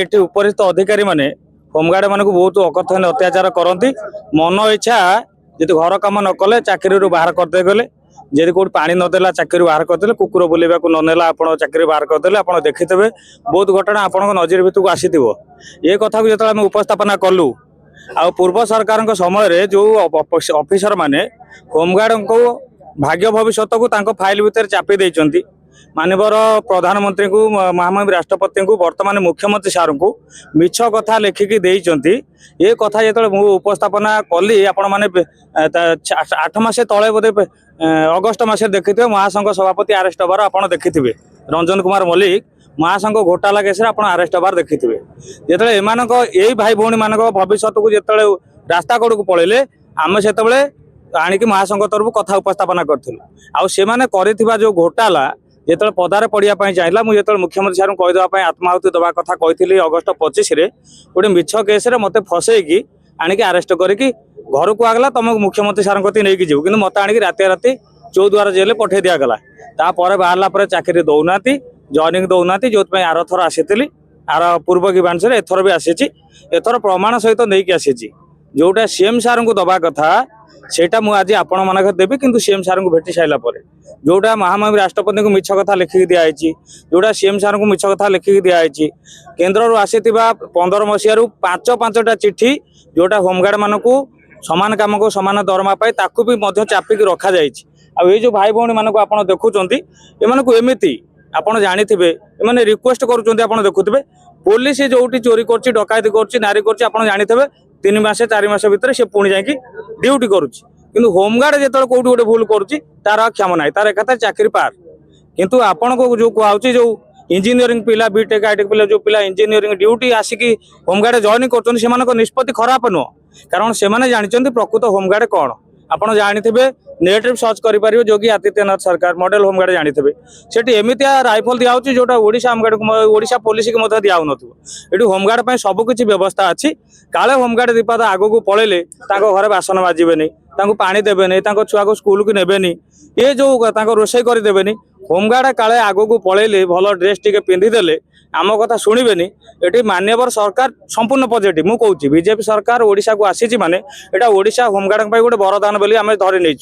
Eighty उपरिस्थ अधिकारी माने home guard मान को बहुत अकथन अत्याचार करती मन इच्छा जी घर कम न कले चाकरी बाहर करदे गले जदि कौट पा नदेला चाकरी बाहर करदे कुकुर बुलवा को ननेला आप चाकरी बाहर करदे आप देखिथे बहुत घटना आपण नजर भितर को आसी ये कथा को जो उपस्थापना कलु आ पूर्व सरकार समय जो ऑफिसर माने होमगार्ड को भाग्य भविष्य को फाइल भितर चापी देइचंती मानवर प्रधानमंत्री को महामहिम राष्ट्रपति को वर्तमान मुख्यमंत्री सार को मिछ कथा लेखिकी देइचंती ये कथा जो मुझे उपस्थापना कली आपण माने 8 मास तले बोधे अगस्ट मास देखिथे महासंघ सभापति आरेस्ट हबार आप देखिथे रंजन कुमार मल्लिक महासंघ घोटाला केस आरेस्ट हबार देखिथे जो एम भाई भौणी मान भविष्य को जो रास्ता कड़ को पलैले आम से आणिकी महासंघ तरफ कथा उपस्थापना करूँ जो घोटाला जो पदार पड़ापी चाहिए मुझे मुख्यमंत्री सार कहीदेवाई आत्माहुति दवा कथा कही अगस्ट 25 गोटे मिछ केस मत फसैकी आणिकी आरेस्ट करके घर को आगला तुम मुख्यमंत्री सार कती नहीं जीव कि मत आणिकी राति राति चौद्वार जेल पठे दिगला तापर बाहर चाकरी दौना जॉइनिंग दौना जो आर थर आसी आर पूर्व किबांश एथर भी आसी एथर प्रमाण सहित नहीं आसी जोटा सीएम सार को दवा कथा सेटा मु आज आपण मान देवी कि सीएम सार को भेटी सारा जोटा महामहिम राष्ट्रपति को मिछ कथा लिखिकी दिखाई जोटा सीएम सार को मिछ कथा लिखिकी दिखाई केन्द्र आसी 15 मसीह 5-5टा चिट्ठी जोटा होमगार्ड मान को समान काम को समान दरमा पाए ताकू भी चापिकी रखा जाए जो भाई भौणी मान को आप देखुंट एमती आपड़ जाथे एम रिक्वेस्ट करुँच देखुवे पुलिस जो चोरी कर डकायती कर नारी कर जाथे 3 मास 4 मास भितर से पुणी जाकि ड्यूटी करुच्ची किंतु होमगार्ड जो कौट गोटे भूल करुच्ची तार क्षम ना तार एकाथर चाकरी पार किंतु आपण को जो कहुच्ची जो इंजीनियरिंग पिला बीटेक आईटेक पिला जो पिला इंजीनियरिंग ड्यूटी आसिकी होमगार्ड जॉइन कर निष्पत्ति खराब नुह कारण से जानते प्रकृत होमगार्ड कौन आपड़ जाथे नेट सर्च कर योगी आदित्यनाथ सरकार मॉडल होमगार्ड जाथे सेठी एमतिया राइफल दिखाई जोटा ओडिशा होमगार्ड ओडिशा पुलिस की दिखाऊन ये होमगार्ड सबकि व्यवस्था अच्छी काले होमगार्ड दीपाद आग को पलैले घर बासन बाजबे पानी देवे छुआ को स्कूल को नेबेनी ये जो रोषे करदेवे होमगार्ड काले आग को पलैले भल ड्रेस टी पिंधिदेले आम कथा शुणबेनी ये मान्यवर सरकार संपूर्ण पॉजिटिव मु कहूँ बीजेपी सरकार ओडिशा को आसी माने एटा ओडिशा होमगार्ड गोटे वरदान बोली आम धरी नहीं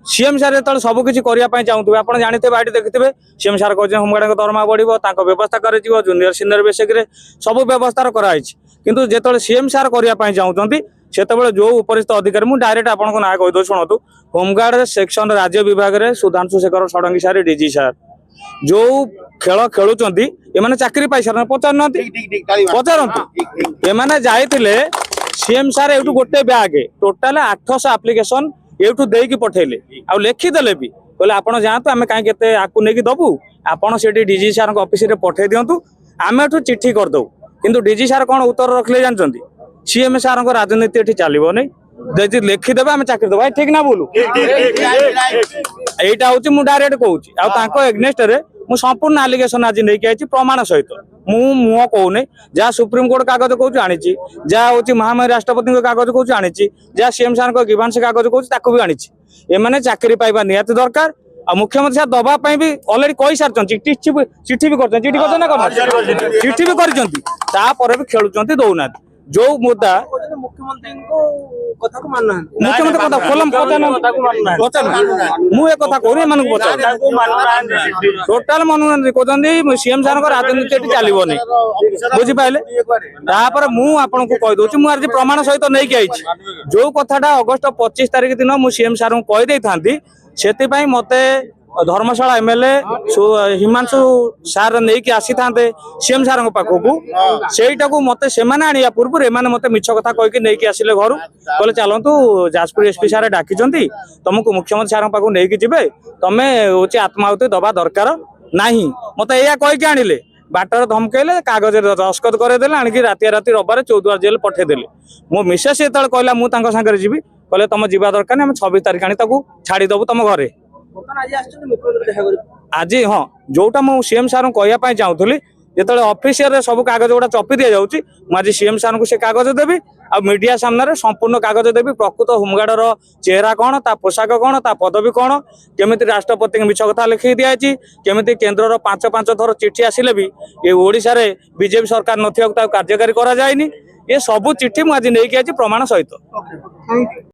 सीएम सार जो सबकि करने चाहूथे आप जानते ये देखिथे सीएम सार कहते होमगार्ड दरमा बढ़ो व्यवस्था कर जूनियर सीनियर बेसिक सब व्यवस्था कराई किंतु जो सीएम सार करने चाहते से जो उपरिस्थ अधिकारी मुझे डायरेक्ट आपको ना कहीदे शुणु होमगार्ड सेक्शन राज्य विभाग में सुधांशु शेखर षडंगी सार डीजी सार जो खेल खेलुंट एम चाकरी पाई सार पचार पचारतु एम जाइए सीएम सार ये गोटे बैग टोटाल 800 आप्लिकेसन एठू देकी पठेले आ लिखिदेले भी कहले आप जातु आम कहीं आपको नहीं दबू आपड़ से डीजी सार ऑफिस रे पठे दिंतु आम एठू चिट्ठी करदे किंतु डीजी सार कौन उत्तर रखले जानते सीएम सार को राजनीति ये चलो नहीं लिखिदेवे आम चाकरी दबा ठीक ना बोलू यहीटा हूँ डायरेक्ट कहूँ एग्नेस्ट मु संपूर्ण आलिगेसन आज नहीं आई प्रमाण सहित मुह कहूनी जहाँ सुप्रीम कोर्ट कागज कौच आनी जहाँ हूँ महामहिम राष्ट्रपति कागज कौच आनी जहाँ सीएम सार गिवांश कागज कौच भी आनी एम चाकरी पाइबा निहाती दरकार आ मुख्यमंत्री साहब दबाई भी अलरेडी कही सारी चिट्ठी भी कर चिट्ठी भी कर खेलुंट दौना जो मुद्दा मुख्यमंत्री कथा खोलम मुझे कथा कहूँ टोटाल मन कहते सीएम सार राजनीति चलो नहीं बुझिपारे मुझे कहीदे मुझे प्रमाण सहित नहीं आई जो कथाटा अगस्ट 25 तारिख दिन मुझे सीएम सार को कहीदे था मत धर्मशाला एमएलए हिमांशु सार नहीं आसी था सीएम सार पाखक सेटा को मत से आने पूर्व एम मत मिछ कथा कहीकि नहीं आसिले घर कहले चलतु जाजपुर एसपी सार डाकी तुमको मुख्यमंत्री सार पाखक नहीं जी तुम्हें हूँ आत्माहुति दबा दरकार ना मत या कहीकि आनिले बाटर धमकेले कागज दस्खत करदेले आणिकी राति राति रविवार चौद्वार जेल पठेदेले मो मिसेस जो कहला मुझे जी कहले तुम जीवा दरकार आम 26 तारिख आनी छाड़ीदेबू तुम घरे आज हाँ जोटा मु सीएम सार कहवाई चाहूली ଯେତେବେଳେ ଅଫିସିଆରେ ସବୁ କାଗଜ ଗୁଡା ଚପି ଦିଆଯାଉଛି ମୁଁ ଆଜି ସିଏମ୍ ସାର୍ଙ୍କୁ ସେ କାଗଜ ଦେବି ଆଉ ମିଡିଆ ସାମ୍ନାରେ ସମ୍ପୂର୍ଣ୍ଣ କାଗଜ ଦେବି ପ୍ରକୃତ ହୋମଗାର୍ଡର ଚେହେରା କଣ ତା ପୋଷାକ କଣ ତା ପଦବୀ କଣ କେମିତି ରାଷ୍ଟ୍ରପତିଙ୍କୁ ମିଛ କଥା ଲେଖି ଦିଆଯାଇଛି କେମିତି କେନ୍ଦ୍ରର ପାଞ୍ଚ ଥର ଚିଠି ଆସିଲେ ବି ଏ ଓଡ଼ିଶାରେ ବିଜେପି ସରକାର ନଥିବାକୁ ତାକୁ କାର୍ଯ୍ୟକାରୀ କରାଯାଇନି ଏ ସବୁ ଚିଠି ମୁଁ ଆଜି ନେଇକି ଆଜି ପ୍ରମାଣ ସହିତ।